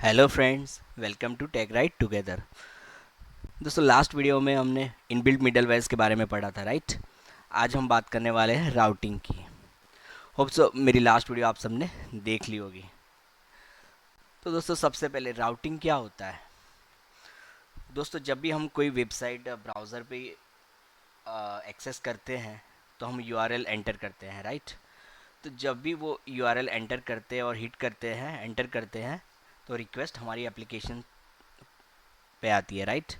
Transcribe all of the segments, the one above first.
Hello friends, welcome to tech right together. दोस्तों, last video में हमने इनबिल्ट मिडलवेयर्स के बारे में पढ़ा था, राइट। आज हम बात करने वाले हैं राउटिंग की। होप सो मेरी लास्ट वीडियो आप सबने देख ली होगी। तो दोस्तों, सबसे पहले राउटिंग क्या होता है। दोस्तों, जब भी हम कोई वेबसाइट ब्राउज़र पे एक्सेस करते हैं तो हम यूआरएल एंटर करते हैं, राइट। तो जब भी वो यूआरएल एंटर करते हैं और हिट करते हैं, एंटर करते हैं, तो रिक्वेस्ट हमारी एप्लीकेशन पे आती है, राइट।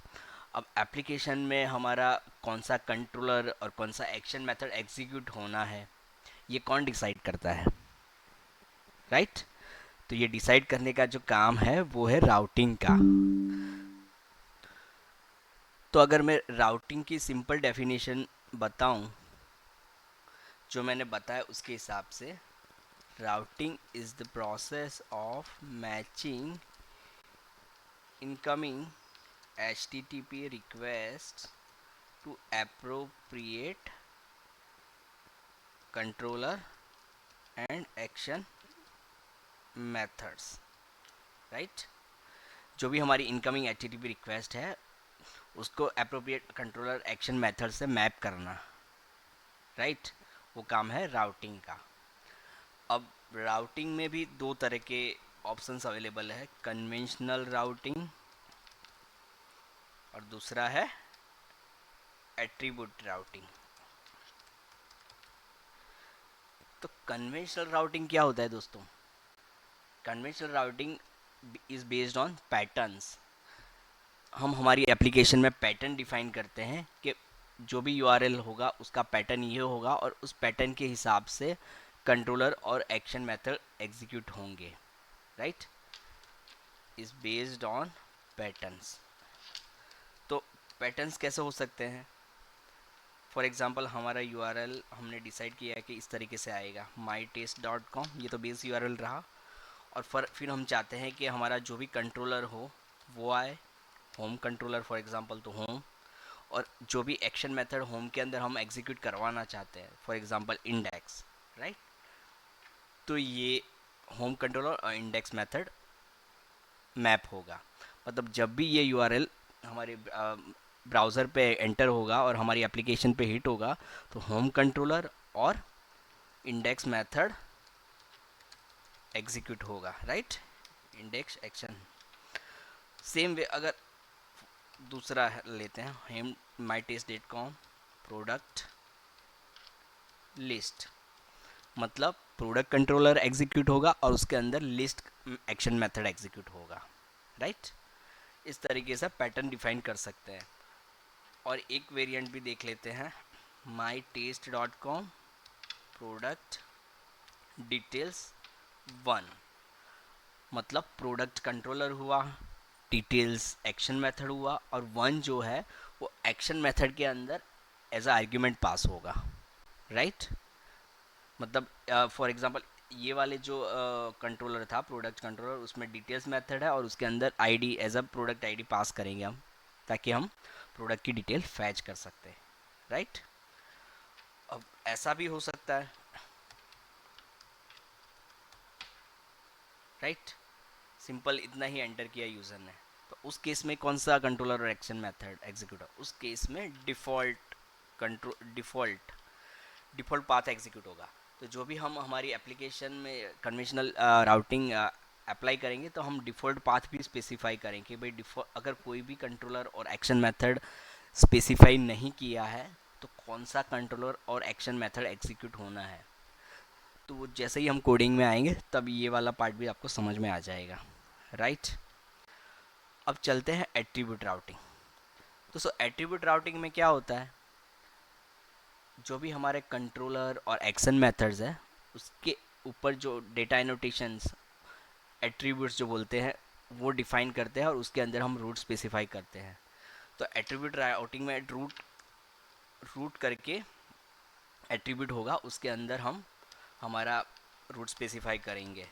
अब एप्लीकेशन में हमारा कौन सा कंट्रोलर और कौन सा एक्शन मेथड एग्जीक्यूट होना है, ये कौन डिसाइड करता है, राइट। तो ये डिसाइड करने का जो काम है वो है राउटिंग का। तो अगर मैं राउटिंग की सिंपल डेफिनेशन बताऊं, जो मैंने बताया उसके हिसाब से, routing is the process of matching incoming HTTP requests to appropriate controller and action methods, right. जो भी हमारी इनकमिंग HTTP रिक्वेस्ट है उसको अप्रोप्रिएट कंट्रोलर एक्शन मेथड से मैप करना, राइट। वो काम है राउटिंग का। अब राउटिंग में भी दो तरह के ऑप्शंस अवेलेबल है, कन्वेंशनल राउटिंग और दूसरा है एट्रीब्यूट राउटिंग। तो कन्वेंशनल राउटिंग क्या होता है दोस्तों। Conventional routing is based on patterns. हम हमारी एप्लीकेशन में पैटर्न डिफाइन करते हैं कि जो भी यूआरएल होगा उसका पैटर्न ये होगा और उस पैटर्न के हिसाब से कंट्रोलर और एक्शन मेथड एग्जीक्यूट होंगे, right. Is based on patterns. तो पैटर्न्स कैसे हो सकते हैं। फॉर एग्जांपल, हमारा यूआरएल हमने डिसाइड किया है कि इस तरीके से आएगा mytest.com, ये तो बेस यूआरएल रहा। और फिर हम चाहते हैं कि हमारा जो भी कंट्रोलर हो वो आए, होम कंट्रोलर फॉर एग्जांपल तो होम, और जो भी एक्शन मेथड होम के अंदर हम एग्जीक्यूट करवाना चाहते हैं, फॉर एग्जांपल इंडेक्स, राइट। तो ये होम कंट्रोलर और इंडेक्स मेथड मैप होगा। मतलब जब भी ये यूआरएल हमारे ब्राउज़र पे एंटर होगा और हमारी एप्लीकेशन पे हिट होगा तो होम कंट्रोलर और इंडेक्स मेथड एग्जीक्यूट होगा, right. Index action. Same way अगर दूसरा लेते हैं, हम mytest.com प्रोडक्ट लिस्ट, मतलब प्रोडक्ट कंट्रोलर एग्जीक्यूट होगा और उसके अंदर लिस्ट एक्शन मेथड एग्जीक्यूट होगा, राइट। इस तरीके से पैटर्न डिफाइन कर सकते हैं। और एक वेरिएंट भी देख लेते हैं, mytaste.com प्रोडक्ट डिटेल्स 1, मतलब प्रोडक्ट कंट्रोलर हुआ, डिटेल्स एक्शन मेथड हुआ, और 1 जो है वो एक्शन मेथड के अंदर एज अ आर्ग्यूमेंट पास होगा, राइट। मतलब फॉर एग्जांपल ये वाले जो कंट्रोलर था प्रोडक्ट कंट्रोलर, उसमें डिटेल्स मेथड है और उसके अंदर ID as a product ID pass करेंगे हम, ताकि हम प्रोडक्ट की डिटेल फैच कर सकते हैं, राइट। अब ऐसा भी हो सकता है, राइट। सिंपल इतना ही एंटर किया यूज़र ने, तो उस केस में कौन सा कंट्रोलर और एक्शन मेथड एग्जीक्यूट हो, उस केस में डिफ़ॉल्ट डिफ़ॉल्ट पाथ एग्जीक्यूट होगा। तो जो भी हम हमारी एप्लीकेशन में कन्वेंशनल राउटिंग अप्लाई करेंगे तो हम डिफ़ॉल्ट पाथ भी स्पेसिफाई करें कि भाई डिफ़ॉल्ट, अगर कोई भी कंट्रोलर और एक्शन मेथड स्पेसिफाई नहीं किया है तो कौन सा कंट्रोलर और एक्शन मेथड एग्जीक्यूट होना है। तो वो जैसे ही हम कोडिंग में आएंगे तब ये वाला पार्ट भी आपको समझ में आ जाएगा, राइट। अब चलते हैं एट्रीब्यूट राउटिंग। दोस्तों, एट्रीब्यूट राउटिंग में क्या होता है, जो भी हमारे कंट्रोलर और एक्शन मेथड्स है उसके ऊपर जो डेटा एनोटेशंस, एट्रीब्यूट्स जो बोलते हैं, वो डिफाइन करते हैं और उसके अंदर हम रूट स्पेसिफाई करते हैं। तो एट्रीब्यूट राउटिंग में रूट रूट करके एट्रीब्यूट होगा, उसके अंदर हम हमारा रूट स्पेसिफाई करेंगे।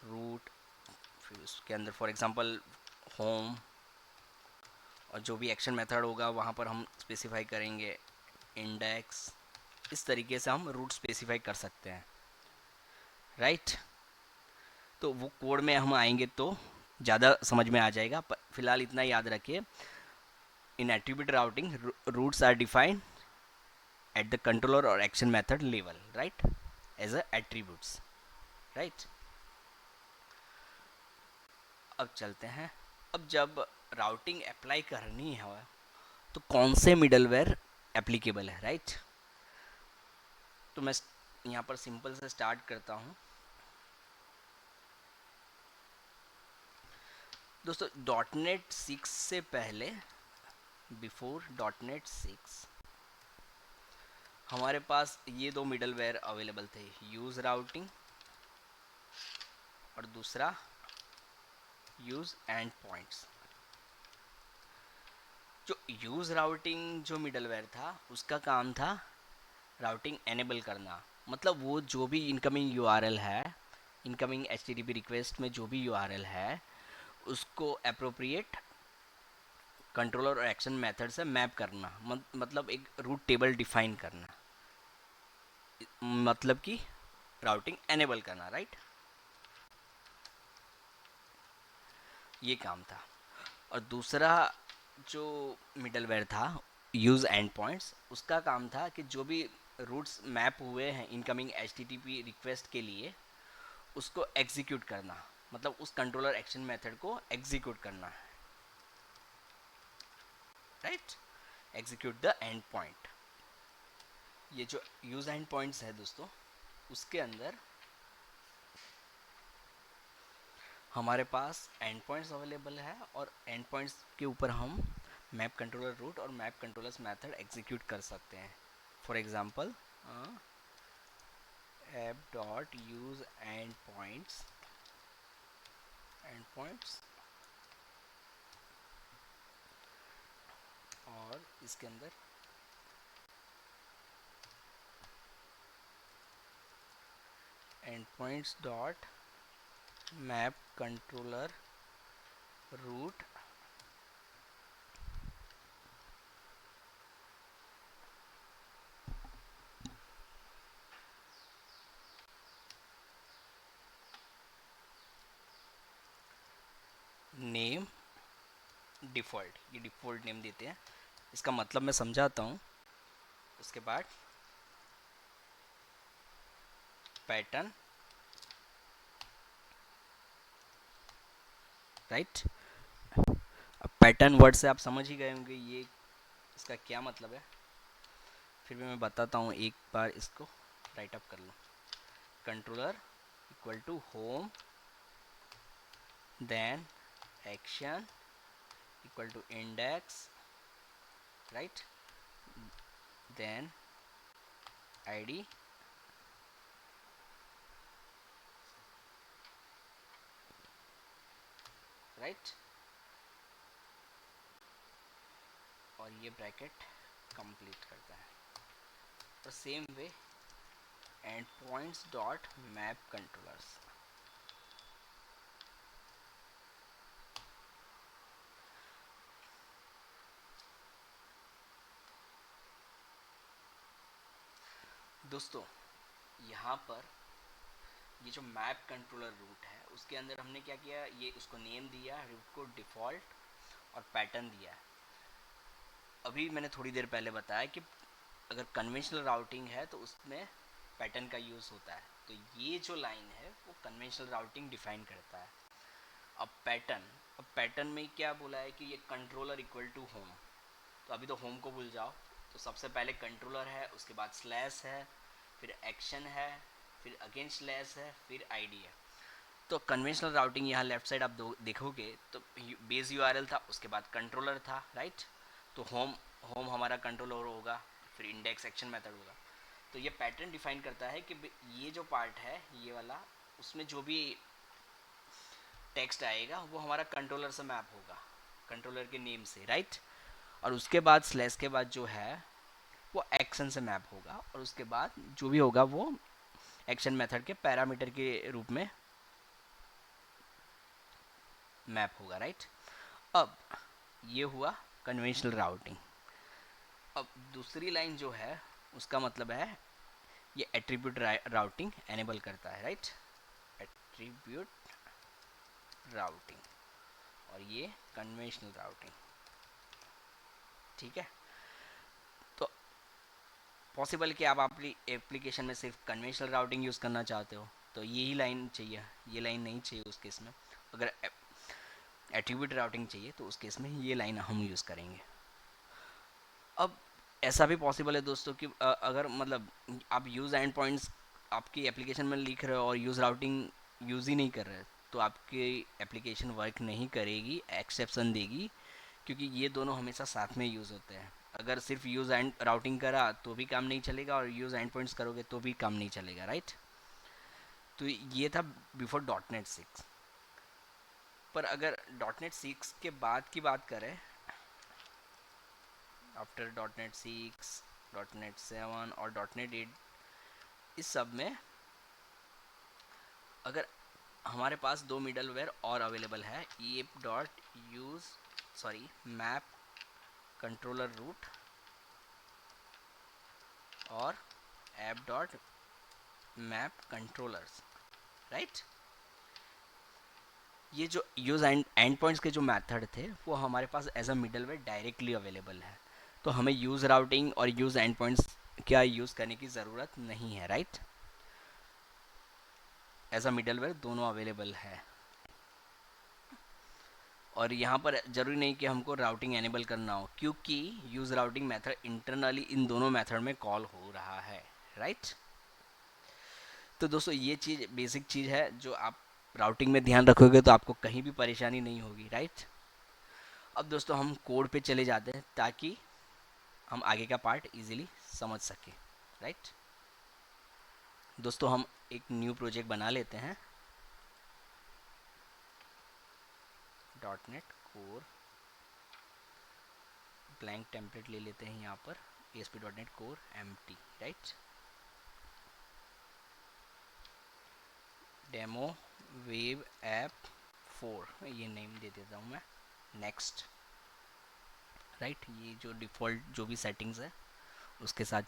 रूट, फिर उसके अंदर फॉर एग्जांपल होम, और जो भी एक्शन मेथड होगा वहाँ पर हम स्पेसिफाई करेंगे इंडेक्स। इस तरीके से हम रूट स्पेसिफाई कर सकते हैं, राइट। तो वो कोड में हम आएंगे तो ज़्यादा समझ में आ जाएगा, पर फिलहाल इतना याद रखिए, in attribute routing routes are defined at the controller or action method level, right, as a attributes, right. अब चलते हैं, अब जब राउटिंग अप्लाई करनी है तो कौन से मिडलवेयर एप्लीकेबल है, राइट. तो मैं यहाँ पर सिंपल से स्टार्ट करता हूँ. दोस्तों डॉट नेट 6 से पहले, बिफोर डॉट नेट 6, हमारे पास ये दो मिडलवेयर अवेलेबल थे, यूज राउटिंग और दूसरा यूज एंड पॉइंट्स. जो यूज राउटिंग जो मिडलवेयर था उसका काम था राउटिंग एनेबल करना, मतलब वो जो भी इनकमिंग यूआरएल है, इनकमिंग एचटीटीपी रिक्वेस्ट में जो भी यूआरएल है उसको अप्रोप्रिएट कंट्रोलर और एक्शन मेथड से मैप करना, मतलब एक रूट टेबल डिफाइन करना, मतलब कि राउटिंग एनेबल करना, राइट. ये काम था. और दूसरा जो मिडलवेयर था यूज़ एंड पॉइंट्स, उसका काम था कि जो भी रूट्स मैप हुए हैं इनकमिंग एचटीटीपी रिक्वेस्ट के लिए उसको एग्जीक्यूट करना, मतलब उस कंट्रोलर एक्शन मेथड को एग्जीक्यूट करना, right. Execute the end point. ये जो यूज एंड पॉइंट्स है दोस्तों, उसके अंदर हमारे पास एंड पॉइंट्स अवेलेबल है और एंड पॉइंट्स के ऊपर हम मैप कंट्रोलर रूट और मैप कंट्रोलर्स मेथड एग्जीक्यूट कर सकते हैं. For example app dot use endpoints और इसके अंदर and points dot map controller route name default, ये डिफ़ॉल्ट नेम देते हैं. इसका मतलब मैं समझाता हूँ. उसके बाद पैटर्न, राइट. अब पैटर्न वर्ड से आप समझ ही गए होंगे ये इसका क्या मतलब है, फिर भी मैं बताता हूँ, एक बार इसको राइट अप कर लो. Controller equal to home, then action equal to index, right, then ID, right, और ये ब्रैकेट कंप्लीट करता है. तो same way end points dot map controllers. दोस्तों यहाँ पर ये जो मैप कंट्रोलर रूट है उसके अंदर हमने क्या किया, ये उसको नेम दिया, रूट को डिफ़ॉल्ट और पैटर्न दिया. अभी मैंने थोड़ी देर पहले बताया कि अगर कन्वेंशनल राउटिंग है तो उसमें पैटर्न का यूज़ होता है. तो ये जो लाइन है वो कन्वेंशनल राउटिंग डिफाइन करता है. अब पैटर्न में क्या बोला है कि ये कंट्रोलर इक्वल टू होम. तो अभी तो होम को भूल जाओ. तो सबसे पहले कंट्रोलर है, उसके बाद स्लैश है, फिर एक्शन है, फिर अगेन स्लैश है, फिर आईडी है. तो कन्वेंशनल राउटिंग यहाँ लेफ्ट साइड आप देखोगे तो बेस यूआरएल था, उसके बाद कंट्रोलर था, राइट. तो होम होम हमारा कंट्रोलर होगा, फिर इंडेक्स एक्शन मेथड होगा. तो ये पैटर्न डिफाइन करता है कि ये जो पार्ट है ये वाला, उसमें जो भी टेक्स्ट आएगा वो हमारा कंट्रोलर से मैप होगा, कंट्रोलर के नेम से, राइट. और उसके बाद स्लैश के बाद जो है वो एक्शन से मैप होगा, और उसके बाद जो भी होगा वो एक्शन मेथड के पैरामीटर के रूप में मैप होगा, राइट. अब ये हुआ कन्वेंशनल राउटिंग. अब दूसरी लाइन जो है उसका मतलब है ये एट्रीब्यूट राउटिंग एनेबल करता है, राइट. Attribute routing. और ये कन्वेंशनल राउटिंग। ठीक है, तो पॉसिबल कि आप अपनी एप्लीकेशन में सिर्फ कन्वेंशनल राउटिंग यूज़ करना चाहते हो तो यही लाइन चाहिए, ये लाइन नहीं चाहिए उस केस में। अगर एट्रीब्यूट राउटिंग चाहिए तो उस केस में ये लाइन हम यूज़ करेंगे। अब ऐसा भी पॉसिबल है दोस्तों कि अगर मतलब आप यूज़ एंड पॉइंट्स आपकी एप्लीकेशन में लिख रहे हो और यूज़ राउटिंग यूज़ ही नहीं कर रहे, तो आपकी एप्लीकेशन वर्क नहीं करेगी, एक्सेप्शन देगी, क्योंकि ये दोनों हमेशा साथ में यूज़ होते हैं। अगर सिर्फ यूज़ एंड राउटिंग करा तो भी काम नहीं चलेगा, और यूज़ एंड पॉइंट्स करोगे तो भी काम नहीं चलेगा, राइट। तो ये था बिफोर .NET 6। पर अगर .NET 6 के बाद की बात करें, आफ्टर .NET 6, .NET 7 और .NET 8, इस सब में अगर हमारे पास दो मिडलवेयर और अवेलेबल है, EAP dot use sorry map controller route और app dot map controllers, right. ये जो यूज एंड पॉइंट्स के जो मेथड थे वो हमारे पास as a middleware directly available है, तो हमें यूज़ राउटिंग और यूज़ एंड पॉइंट्स क्या यूज़ करने की ज़रूरत नहीं है, राइट। एज अ मिडलवेयर दोनों अवेलेबल है, और यहाँ पर ज़रूरी नहीं कि हमको राउटिंग एनेबल करना हो, क्योंकि यूज़ राउटिंग मेथड इंटरनली इन दोनों मेथड में कॉल हो रहा है, राइट। तो दोस्तों ये चीज़ बेसिक चीज़ है जो आप राउटिंग में ध्यान रखोगे तो आपको कहीं भी परेशानी नहीं होगी, राइट। अब दोस्तों हम कोड पे चले जाते हैं ताकि हम आगे का पार्ट इजीली समझ सकें, राइट। दोस्तों हम एक न्यू प्रोजेक्ट बना लेते हैं, .NET कोर ब्लैंक टेम्पलेट ले लेते हैं यहाँ पर, ASP.NET core empty, right. Demo web app 4 ये नेम दे देता हूँ मैं, नेक्स्ट, राइट। ये जो डिफ़ॉल्ट जो भी सेटिंग्स है उसके साथ,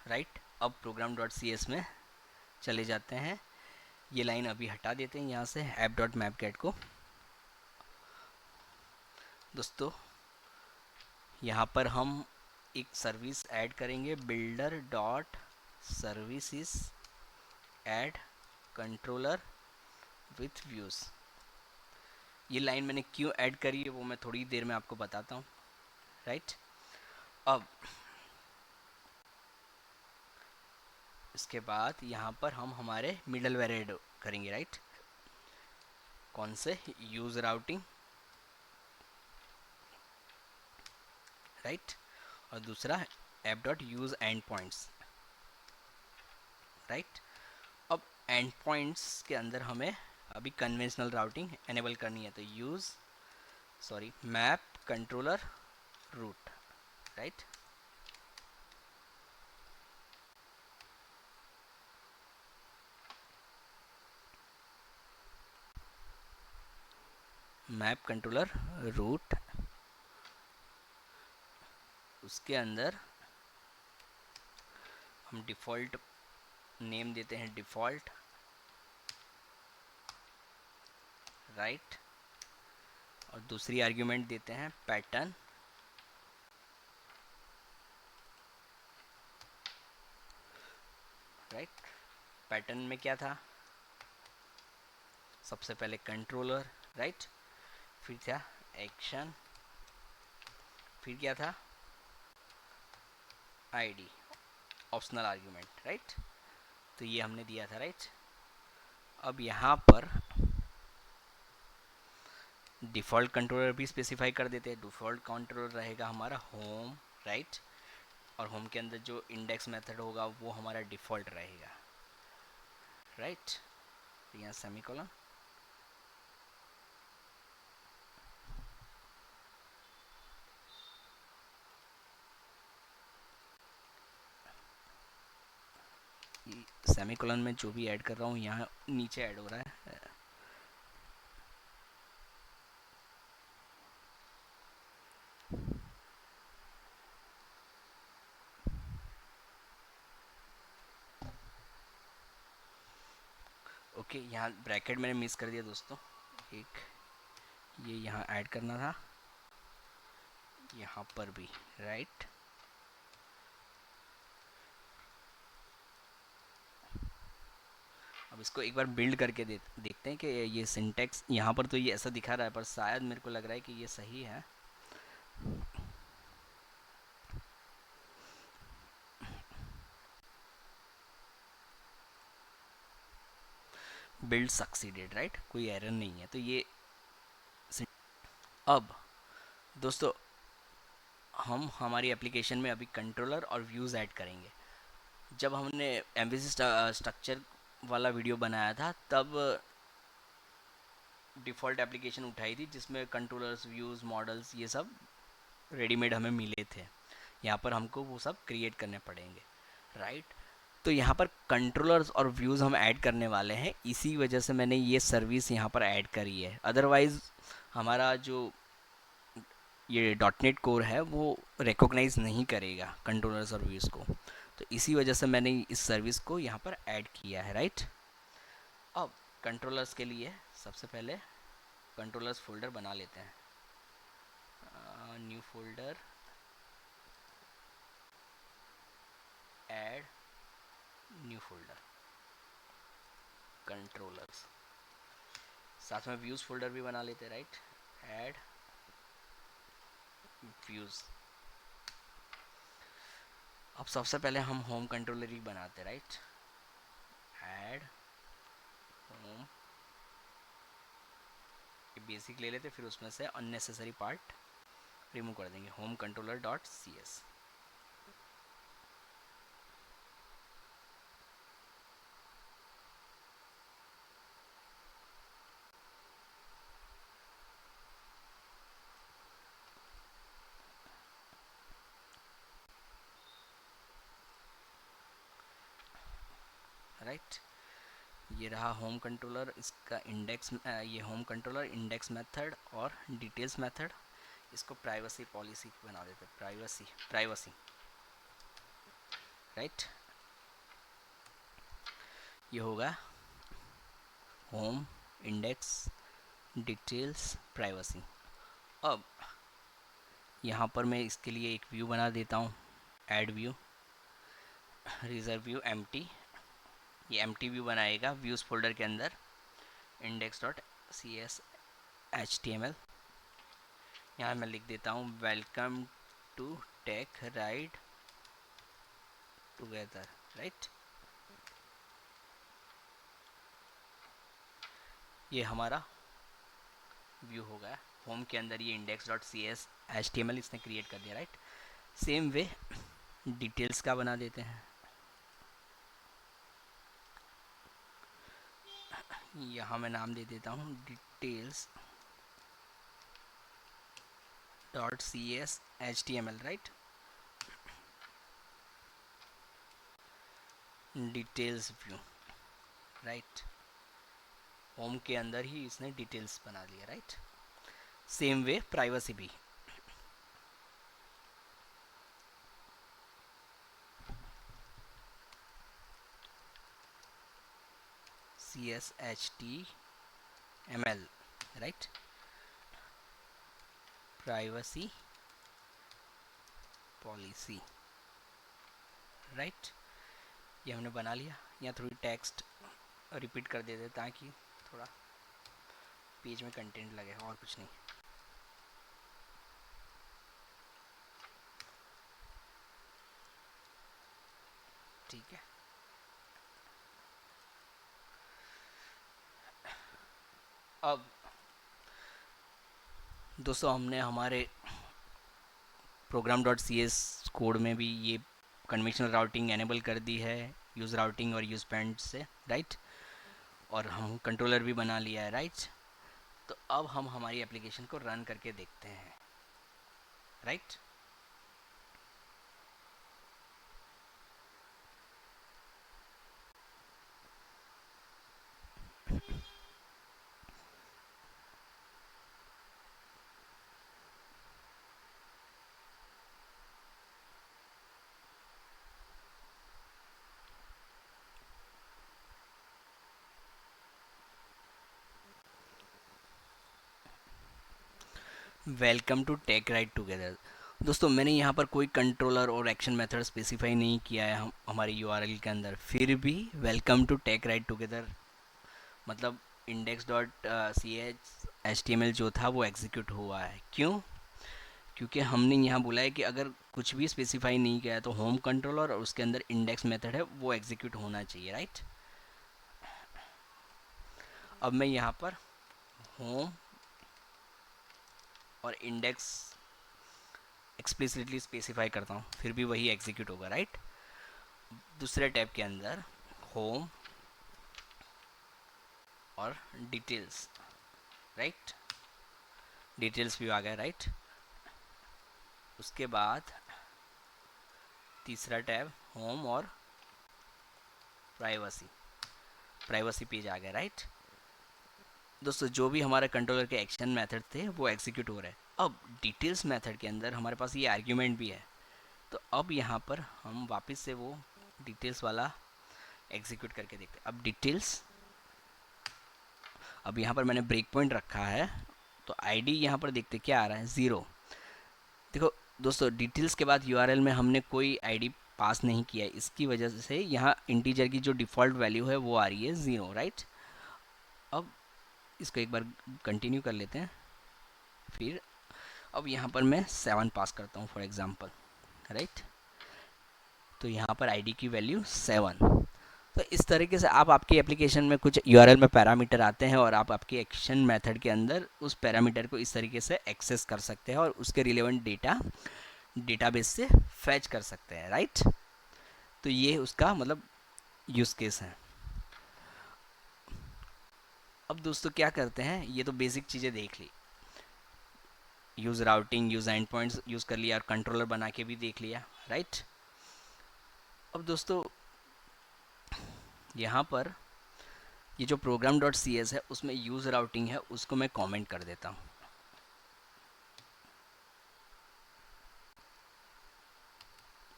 राइट। अब प्रोग्राम डॉट सी एस में चले जाते हैं, ये लाइन अभी हटा देते हैं यहाँ से ऐप डॉट मैप गेट को। दोस्तों यहाँ पर हम एक सर्विस ऐड करेंगे, builder dot services add controller with views. ये लाइन मैंने क्यों ऐड करी है वो मैं थोड़ी देर में आपको बताता हूँ, राइट। अब इसके बाद यहाँ पर हम हमारे मिडलवेयर ऐड करेंगे, राइट। कौन से, यूज़ राउटिंग, राइट, और दूसरा app dot use end points, right. अब एंड पॉइंट्स के अंदर हमें अभी कन्वेंशनल राउटिंग एनेबल करनी है, तो use map controller route, right. Map controller route, उसके अंदर हम डिफ़ॉल्ट नेम देते हैं डिफ़ॉल्ट, राइट, और दूसरी आर्ग्यूमेंट देते हैं पैटर्न, राइट। पैटर्न में क्या था, सबसे पहले कंट्रोलर, राइट, फिर था एक्शन, फिर क्या था आईडी, ऑप्शनल आर्ग्यूमेंट, राइट। तो ये हमने दिया था, राइट। अब यहाँ पर डिफ़ॉल्ट कंट्रोलर भी स्पेसिफाई कर देते हैं। डिफ़ॉल्ट कंट्रोलर रहेगा हमारा होम, राइट, और होम के अंदर जो इंडेक्स मेथड होगा वो हमारा डिफ़ॉल्ट रहेगा, राइट। यहाँ सेमीकोलन, सेमीकोलन में जो भी ऐड कर रहा हूँ यहाँ नीचे ऐड हो रहा है, ओके, यहाँ ब्रैकेट मैंने मिस कर दिया दोस्तों, एक ये यहाँ ऐड करना था, यहाँ पर भी, राइट। अब इसको एक बार बिल्ड करके देखते हैं कि ये सिंटेक्स यहाँ पर तो ये ऐसा दिखा रहा है, पर शायद मेरे को लग रहा है कि ये सही है। बिल्ड सक्सीडेड, राइट, कोई एरर नहीं है, तो ये अब दोस्तों हम हमारी एप्लीकेशन में अभी कंट्रोलर और व्यूज़ ऐड करेंगे। जब हमने एमवीसी स्ट्रक्चर वाला वीडियो बनाया था तब डिफ़ॉल्ट एप्लीकेशन उठाई थी जिसमें कंट्रोलर्स, व्यूज़, मॉडल्स ये सब रेडीमेड हमें मिले थे। यहाँ पर हमको वो सब क्रिएट करने पड़ेंगे, राइट। तो यहाँ पर कंट्रोलर्स और व्यूज़ हम ऐड करने वाले हैं, इसी वजह से मैंने ये सर्विस यहाँ पर ऐड करी है। अदरवाइज़ हमारा जो ये डॉट नेट कोर है वो रिकॉग्नाइज़ नहीं करेगा कंट्रोलर्स और व्यूज़ को, तो इसी वजह से मैंने इस सर्विस को यहाँ पर ऐड किया है, राइट। अब कंट्रोलर्स के लिए सबसे पहले कंट्रोलर्स फोल्डर बना लेते हैं। New folder, add new folder, controllers, साथ में व्यूज़ फोल्डर भी बना लेते हैं, राइट। Add views. अब सबसे पहले हम होम कंट्रोलर ही बनाते हैं, राइट। ऐड होम, बेसिक ले लेते, फिर उसमें से अननेसेसरी पार्ट रिमूव कर देंगे। Home controller dot C S, right. ये रहा होम कंट्रोलर, इसका इंडेक्स, ये होम कंट्रोलर इंडेक्स मेथड और डिटेल्स मेथड। इसको प्राइवेसी पॉलिसी बना देते, प्राइवेसी प्राइवेसी, राइट। ये होगा होम, इंडेक्स, डिटेल्स, प्राइवेसी। अब यहाँ पर मैं इसके लिए एक व्यू बना देता हूँ, add view, razor view empty. ये एम्प्टी व्यू बनाएगा व्यूज़ फोल्डर के अंदर, index dot C S H T M L. यहाँ मैं लिख देता हूँ welcome to tech ride together, right. ये हमारा व्यू हो गया। होम के अंदर ये index dot C S H T M L इसने क्रिएट कर दिया, राइट। सेम वे डिटेल्स का बना देते हैं। यहाँ मैं नाम दे देता हूँ details dot C S H T M L, right. Details view, right. Home के अंदर ही इसने डिटेल्स बना दिया, राइट। सेम वे प्राइवेसी भी, C S H T M L, right. Privacy policy, right. ये हमने बना लिया। यहाँ थोड़ी टेक्स्ट रिपीट कर देते ताकि थोड़ा पेज में कंटेंट लगे, और कुछ नहीं। ठीक है। अब दोस्तों हमने हमारे program dot C S code में भी ये कन्वेंशनल राउटिंग एनेबल कर दी है, यूज़ राउटिंग और यूज़ पेंट से, राइट। और हम कंट्रोलर भी बना लिया है, राइट। तो अब हम हमारी एप्लीकेशन को रन करके देखते हैं, right. Welcome to tech ride together. दोस्तों मैंने यहाँ पर कोई कंट्रोलर और एक्शन मेथड स्पेसिफाई नहीं किया है हमारे यूआरएल के अंदर, फिर भी welcome to tech ride together मतलब index dot C H H T M L जो था वो एग्जीक्यूट हुआ है। क्यों? क्योंकि हमने यहाँ बोला है कि अगर कुछ भी स्पेसिफाई नहीं किया है तो होम कंट्रोलर और उसके अंदर इंडेक्स मेथड है वो एग्जीक्यूट होना चाहिए, राइट। अब मैं यहाँ पर होम और इंडेक्स एक्सप्लिसिटली स्पेसिफाई करता हूँ, फिर भी वही एग्जीक्यूट होगा, राइट। दूसरे टैब के अंदर होम और डिटेल्स, राइट, डिटेल्स भी आ गया, राइट। उसके बाद तीसरा टैब होम और प्राइवेसी, प्राइवेसी पेज आ गया, राइट। दोस्तों जो भी हमारे कंट्रोलर के एक्शन मेथड थे वो एग्जीक्यूट हो रहे हैं। अब डिटेल्स मेथड के अंदर हमारे पास ये आर्ग्यूमेंट भी है, तो अब यहाँ पर हम वापस से वो डिटेल्स वाला एग्जीक्यूट करके देखते हैं। अब डिटेल्स, अब यहाँ पर मैंने ब्रेक पॉइंट रखा है, तो आईडी यहाँ पर देखते क्या आ रहा है, 0। देखो दोस्तों, डिटेल्स के बाद यूआरएल में हमने कोई आईडी पास नहीं किया है, इसकी वजह से यहाँ इंटीजर की जो डिफ़ॉल्ट वैल्यू है वो आ रही है 0, राइट। अब इसको एक बार कंटिन्यू कर लेते हैं। फिर अब यहाँ पर मैं 7 पास करता हूँ फॉर एग्ज़ाम्पल, राइट। तो यहाँ पर आईडी की वैल्यू 7। तो इस तरीके से आप आपकी एप्लीकेशन में कुछ यूआरएल में पैरामीटर आते हैं और आप आपके एक्शन मेथड के अंदर उस पैरामीटर को इस तरीके से एक्सेस कर सकते हैं और उसके रिलेवेंट डेटा डेटाबेस से फैच कर सकते हैं, राइट। तो ये उसका मतलब यूज़ केस है। अब दोस्तों क्या करते हैं, ये तो बेसिक चीज़ें देख ली, use routing, use end points use कर लिया और कंट्रोलर बना के भी देख लिया, राइट। अब दोस्तों यहाँ पर ये जो प्रोग्राम डॉट सी एस है उसमें यूज़ राउटिंग है, उसको मैं कमेंट कर देता हूँ।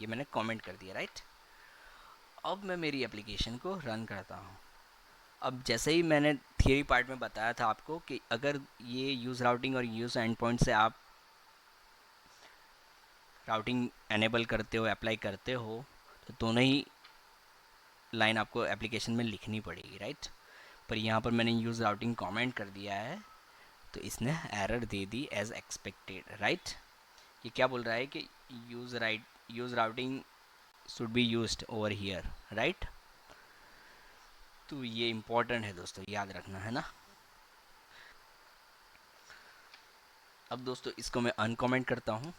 ये मैंने कमेंट कर दिया, राइट। अब मैं मेरी एप्लीकेशन को रन करता हूँ। अब जैसे ही मैंने थियरी पार्ट में बताया था आपको कि अगर ये यूज़ राउटिंग और यूज़ एंड पॉइंट से आप राउटिंग एनेबल करते हो, अप्लाई करते हो, तो दोनों ही लाइन आपको एप्लीकेशन में लिखनी पड़ेगी, राइट। पर यहाँ पर मैंने यूज़ राउटिंग कमेंट कर दिया है तो इसने एरर दे दी एज एक्सपेक्टेड, राइट। ये क्या बोल रहा है कि use routing should be used over here, right. तो ये इम्पोर्टेंट है दोस्तों, याद रखना है ना। अब दोस्तों इसको मैं अनकमेंट करता हूँ,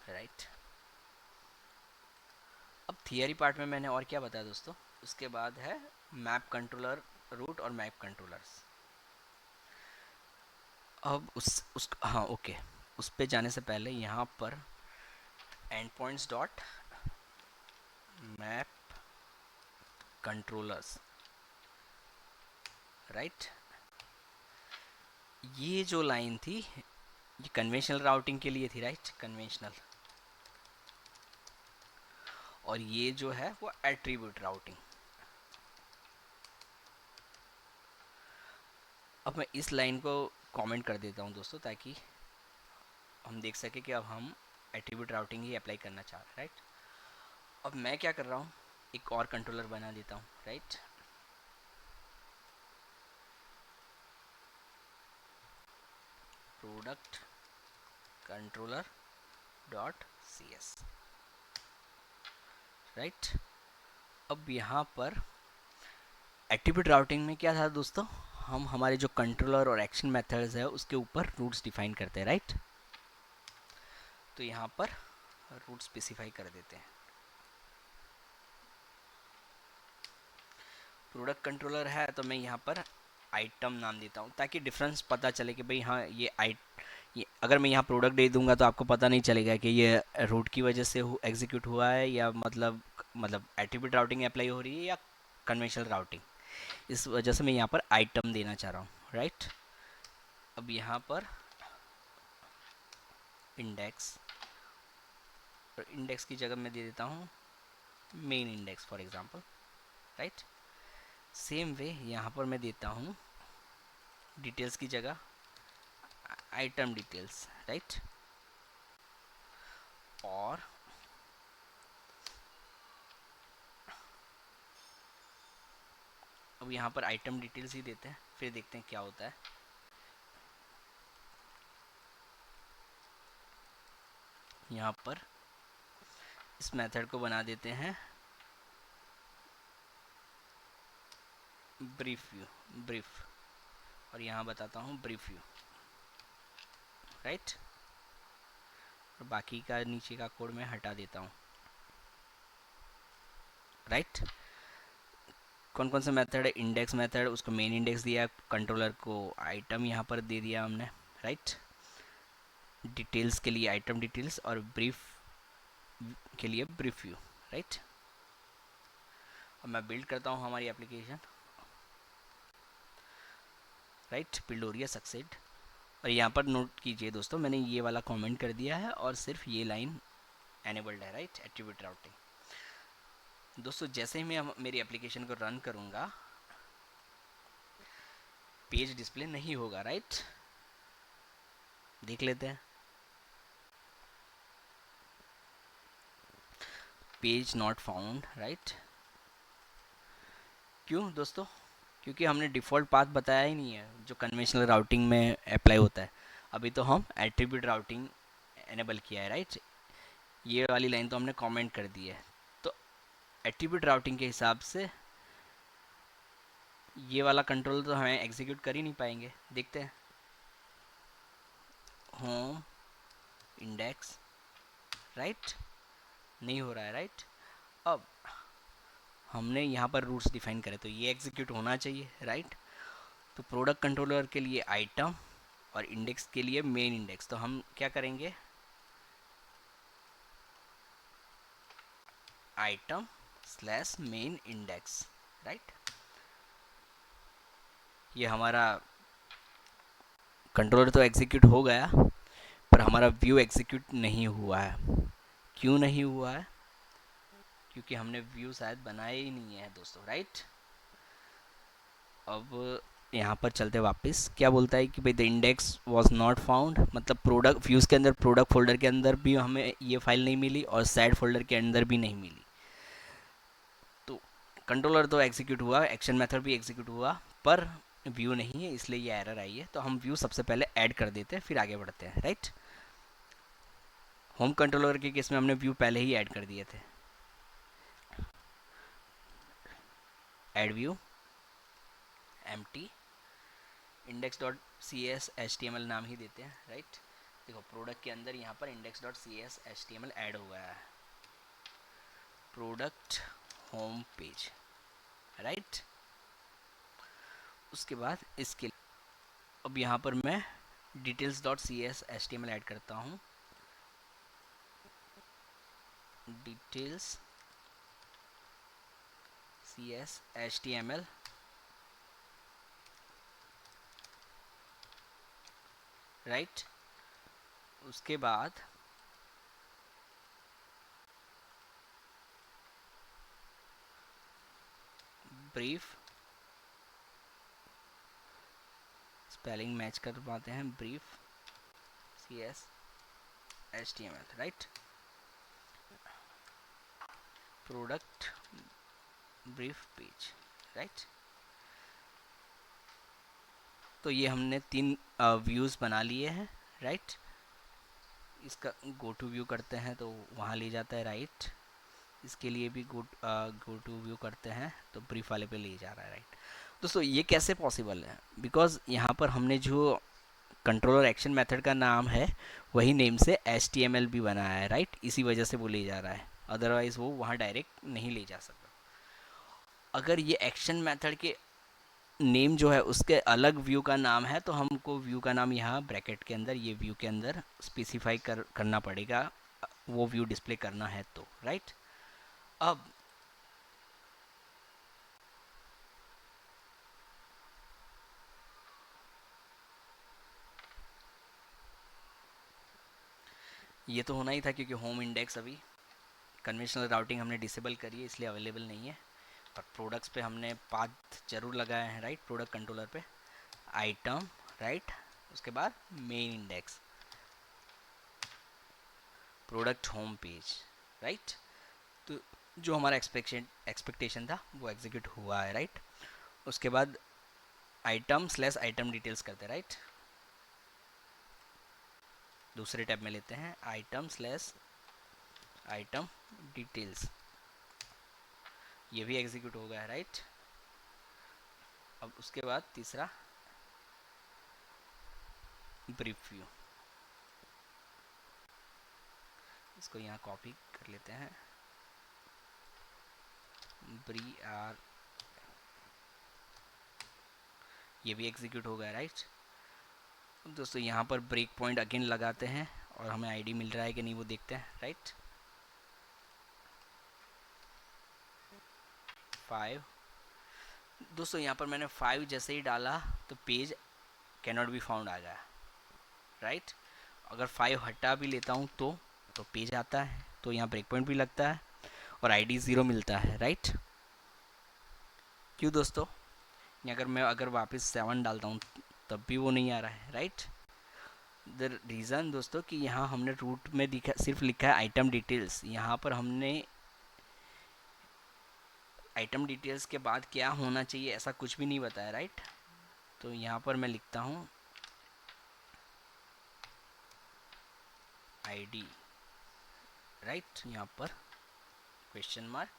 राइट। अब थियरी पार्ट में मैंने और क्या बताया दोस्तों, उसके बाद है मैप कंट्रोलर रूट और मैप कंट्रोलर्स। अब उस हाँ ओके, उस पे जाने से पहले यहाँ पर and points dot map controllers, right. ये जो लाइन थी ये कन्वेंशनल राउटिंग के लिए थी, राइट, कन्वेंशनल। और ये जो है वो एट्रीब्यूट राउटिंग। अब मैं इस लाइन को कमेंट कर देता हूँ दोस्तों, ताकि हम देख सके कि अब हम एट्रीब्यूट राउटिंग ही अप्लाई करना चाह रहे हैं, राइट। अब मैं क्या कर रहा हूँ, एक और कंट्रोलर बना देता हूँ, right. Product controller dot C S, right. अब यहाँ पर एट्रीब्यूट राउटिंग में क्या था दोस्तों, हम हमारे जो कंट्रोलर और एक्शन मेथड्स है उसके ऊपर रूट्स डिफाइन करते हैं, राइट। तो यहाँ पर रूट स्पेसिफाई कर देते हैं। प्रोडक्ट कंट्रोलर है तो मैं यहाँ पर आइटम नाम देता हूँ, ताकि डिफरेंस पता चले कि भाई हाँ ये अगर मैं यहाँ प्रोडक्ट दे दूंगा तो आपको पता नहीं चलेगा कि ये रूट की वजह से एग्जीक्यूट हुआ है या मतलब एट्रीब्यूट राउटिंग अप्लाई हो रही है या कन्वेंशनल राउटिंग। इस वजह से मैं यहाँ पर आइटम देना चाह रहा हूँ, राइट। अब यहाँ पर इंडेक्स, और इंडेक्स की जगह मैं दे देता हूँ main index for example, right. Same way यहाँ पर मैं देता हूँ डिटेल्स की जगह आइटम डिटेल्स, राइट। और अब यहाँ पर आइटम डिटेल्स ही देते हैं, फिर देखते हैं क्या होता है। यहाँ पर इस मेथड को बना देते हैं ब्रीफ व्यू, ब्रीफ, और यहाँ बताता हूँ ब्रीफ व्यू, राइट। और बाकी का नीचे का कोड मैं हटा देता हूँ, राइट। कौन कौन सा मेथड है? इंडेक्स मेथड, उसको मेन इंडेक्स दिया, कंट्रोलर को आइटम यहाँ पर दे दिया हमने, राइट। डिटेल्स के लिए आइटम डिटेल्स, और ब्रीफ के लिए ब्रीफ व्यू, राइट। अब मैं बिल्ड करता हूँ हमारी एप्लीकेशन, राइट। बिल्ड हो रही है, सक्सेड। और यहाँ पर नोट कीजिए दोस्तों, मैंने ये वाला कमेंट कर दिया है और सिर्फ ये लाइन एनेबल्ड है, राइट, एट्रीब्यूट राउटिंग। दोस्तों जैसे ही मैं मेरी एप्लीकेशन को रन करूँगा, पेज डिस्प्ले नहीं होगा, राइट। देख लेते हैं, पेज नॉट फाउंड, राइट। क्यों दोस्तों? क्योंकि हमने डिफ़ॉल्ट पाथ बताया ही नहीं है जो कन्वेंशनल राउटिंग में अप्लाई होता है। अभी तो हम एट्रीब्यूट राउटिंग एनेबल किया है, राइट। ये वाली लाइन तो हमने कमेंट कर दी है, तो एट्रीब्यूट राउटिंग के हिसाब से ये वाला कंट्रोल तो हमें एग्जीक्यूट कर ही नहीं पाएंगे। देखते हैं, होम इंडेक्स, राइट, नहीं हो रहा है, राइट। अब हमने यहाँ पर रूट्स डिफाइन करे तो ये एग्जीक्यूट होना चाहिए, राइट। तो प्रोडक्ट कंट्रोलर के लिए आइटम और इंडेक्स के लिए मेन इंडेक्स, तो हम क्या करेंगे, item slash main index, right. ये हमारा कंट्रोलर तो एग्जीक्यूट हो गया, पर हमारा व्यू एग्जीक्यूट नहीं हुआ है। क्यों नहीं हुआ है? क्योंकि हमने व्यू शायद बनाया ही नहीं है दोस्तों, राइट। अब यहाँ पर चलते वापस, क्या बोलता है कि भाई the index was not found, मतलब प्रोडक्ट व्यूज़ के अंदर, प्रोडक्ट फोल्डर के अंदर भी हमें ये फाइल नहीं मिली और सैड फोल्डर के अंदर भी नहीं मिली। तो कंट्रोलर तो एग्जीक्यूट हुआ, एक्शन मेथड भी एग्जीक्यूट हुआ, पर व्यू नहीं है, इसलिए ये एरर आई है। तो हम व्यू सबसे पहले ऐड कर देते हैं, फिर आगे बढ़ते हैं, राइट। होम कंट्रोलर के केस में हमने व्यू पहले ही ऐड कर दिए थे। Add view empty index dot C S H T M L नाम ही देते हैं, राइट। देखो प्रोडक्ट के अंदर यहाँ पर index dot C S H T M L add हो गया है, प्रोडक्ट होम पेज, राइट। उसके बाद इसके अब यहाँ पर मैं details dot C S H T M L add करता हूँ, details C S H T M L, right. उसके बाद ब्रीफ, स्पेलिंग मैच कर पाते हैं, brief C S H T M L, right. Product brief page, right. तो ये हमने 3 व्यूज़ बना लिए हैं, राइट। इसका गो टू व्यू करते हैं तो वहाँ ले जाता है, राइट। इसके लिए भी गो टू व्यू करते हैं तो ब्रीफ वाले पे ले जा रहा है, राइट। दोस्तों ये कैसे पॉसिबल है? बिकॉज यहाँ पर हमने जो कंट्रोलर एक्शन मेथड का नाम है वही नेम से एच टी एम एल भी बनाया है, राइट। इसी वजह से वो ले जा रहा है, अदरवाइज़ वो वहाँ डायरेक्ट नहीं ले जा सकता। अगर ये एक्शन मेथड के नेम जो है उसके अलग व्यू का नाम है तो हमको व्यू का नाम यहाँ ब्रैकेट के अंदर, ये व्यू के अंदर स्पेसिफाई करना पड़ेगा, वो व्यू डिस्प्ले करना है तो, राइट। अब ये तो होना ही था क्योंकि होम इंडेक्स अभी कन्वेंशनल राउटिंग हमने डिसेबल करी है इसलिए अवेलेबल नहीं है, और प्रोडक्ट्स पे हमने पाथ जरूर लगाए हैं, राइट। प्रोडक्ट कंट्रोलर पे आइटम, राइट, उसके बाद main index, product home page, right. तो जो हमारा एक्सपेक्टेशन था वो एग्जीक्यूट हुआ है, राइट। उसके बाद आइटम स्लैश आइटम डिटेल्स करते हैं, राइट। दूसरे टैब में लेते हैं आइटम स्लैश आइटम डिटेल्स, ये भी एग्जीक्यूट हो गया है, राइट। अब उसके बाद तीसरा ब्रीफ व्यू, इसको यहाँ कॉपी कर लेते हैं, ब्री आर, ये भी एग्जीक्यूट हो गया, राइट। अब दोस्तों यहाँ पर ब्रेक पॉइंट अगेन लगाते हैं और हमें आईडी मिल रहा है कि नहीं वो देखते हैं, राइट। 5, दोस्तों यहाँ पर मैंने 5 जैसे ही डाला तो page cannot be found आ गया, राइट। अगर 5 हटा भी लेता हूँ तो पेज आता है, तो यहाँ ब्रेक पॉइंट भी लगता है और आईडी 0 मिलता है, राइट। क्यों दोस्तों, अगर वापस 7 डालता हूँ तब भी वो नहीं आ रहा है, राइट। द रीज़न दोस्तों कि यहाँ हमने रूट में दिखा सिर्फ लिखा है आइटम डिटेल्स, यहाँ पर हमने आइटम डिटेल्स के बाद क्या होना चाहिए ऐसा कुछ भी नहीं बताया, राइट। तो यहाँ पर मैं लिखता हूँ आईडी, राइट, यहाँ पर क्वेश्चन मार्क,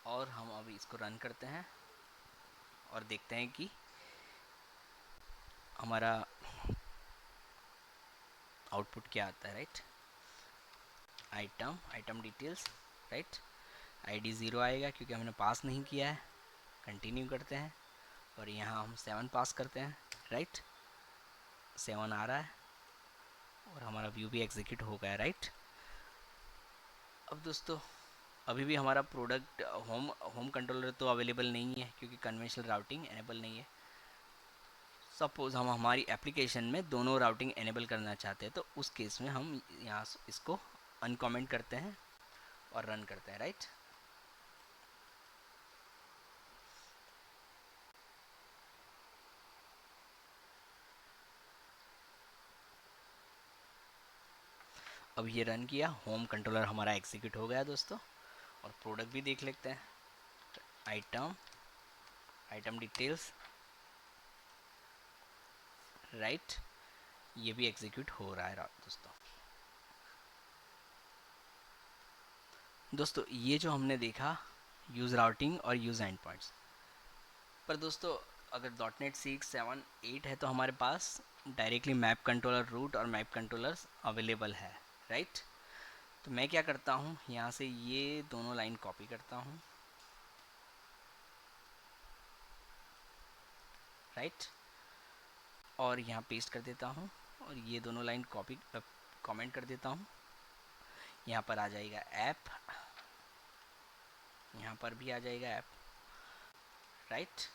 और हम अभी इसको रन करते हैं और देखते हैं कि हमारा आउटपुट क्या आता है, right. Item details, right, ID 0 आएगा क्योंकि हमने पास नहीं किया है। कंटिन्यू करते हैं और यहाँ हम 7 पास करते हैं, राइट। 7 आ रहा है और हमारा व्यू भी एग्जीक्यूट हो गया, राइट। अब दोस्तों अभी भी हमारा प्रोडक्ट होम कंट्रोलर तो अवेलेबल नहीं है क्योंकि कन्वेंशनल राउटिंग एनेबल नहीं है। सपोज़ हम हमारी एप्लीकेशन में दोनों राउटिंग एनेबल करना चाहते हैं तो उस केस में हम यहाँ इसको अनकमेंट करते हैं और रन करते हैं, राइट। अब ये रन किया, होम कंट्रोलर हमारा एग्जीक्यूट हो गया दोस्तों। और प्रोडक्ट भी देख लेते हैं, आइटम डिटेल्स, राइट, ये भी एग्जीक्यूट हो रहा है दोस्तों ये जो हमने देखा यूज़ राउटिंग और यूज़ एंड पॉइंट्स, पर दोस्तों अगर .NET 6, 7, 8 है तो हमारे पास डायरेक्टली मैप कंट्रोलर रूट और मैप कंट्रोलर्स अवेलेबल है, राइट। तो मैं क्या करता हूँ, यहाँ से ये दोनों लाइन कॉपी करता हूँ, राइट, और यहाँ पेस्ट कर देता हूँ और ये दोनों लाइन कॉपी कमेंट कर देता हूँ। यहाँ पर आ जाएगा ऐप, यहाँ पर भी आ जाएगा ऐप, राइट।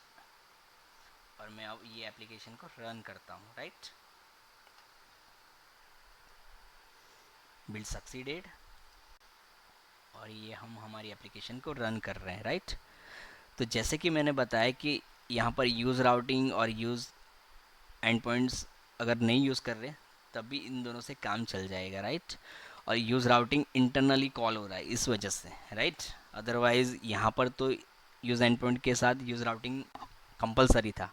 और मैं अब ये एप्लीकेशन को रन करता हूँ, राइट। बिल्ड सक्सीडेड, और ये हम हमारी एप्लीकेशन को रन कर रहे हैं, राइट। तो जैसे कि मैंने बताया कि यहाँ पर यूज़ राउटिंग और यूज़ एंड पॉइंट्स अगर नहीं यूज़ कर रहे तब भी इन दोनों से काम चल जाएगा, राइट। और यूज़ राउटिंग इंटरनली कॉल हो रहा है इस वजह से, राइट। अदरवाइज़ यहाँ पर तो यूज़ एंड पॉइंट के साथ यूज़ राउटिंग कंपलसरी था,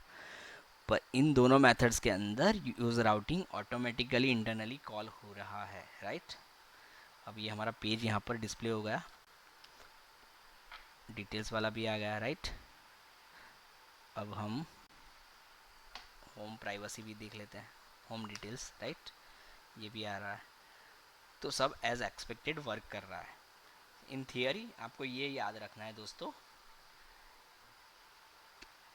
पर इन दोनों मेथड्स के अंदर use routing automatically internally call हो रहा है, राइट। अब ये हमारा पेज यहाँ पर डिस्प्ले हो गया, डिटेल्स वाला भी आ गया, राइट। अब हम होम प्राइवेसी भी देख लेते हैं, होम डिटेल्स, राइट, ये भी आ रहा है। तो सब एज एक्सपेक्टेड वर्क कर रहा है। इन थियरी आपको ये याद रखना है दोस्तों,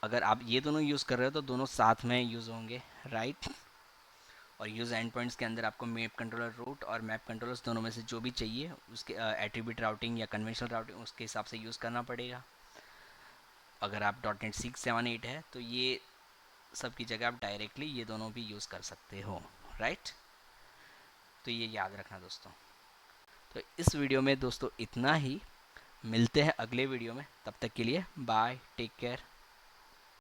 अगर आप ये दोनों यूज़ कर रहे हो तो दोनों साथ में यूज़ होंगे, राइट। और यूज़ एंड पॉइंट्स के अंदर आपको मैप कंट्रोलर रूट और मैप कंट्रोलर्स दोनों में से जो भी चाहिए उसके एट्रीब्यूट राउटिंग या कन्वेंशनल राउटिंग उसके हिसाब से यूज़ करना पड़ेगा। अगर आप .NET 6, 7, 8 है तो ये सब की जगह आप डायरेक्टली ये दोनों भी यूज़ कर सकते हो, राइट। तो ये याद रखना दोस्तों। तो इस वीडियो में दोस्तों इतना ही, मिलते हैं अगले वीडियो में, तब तक के लिए बाय, टेक केयर।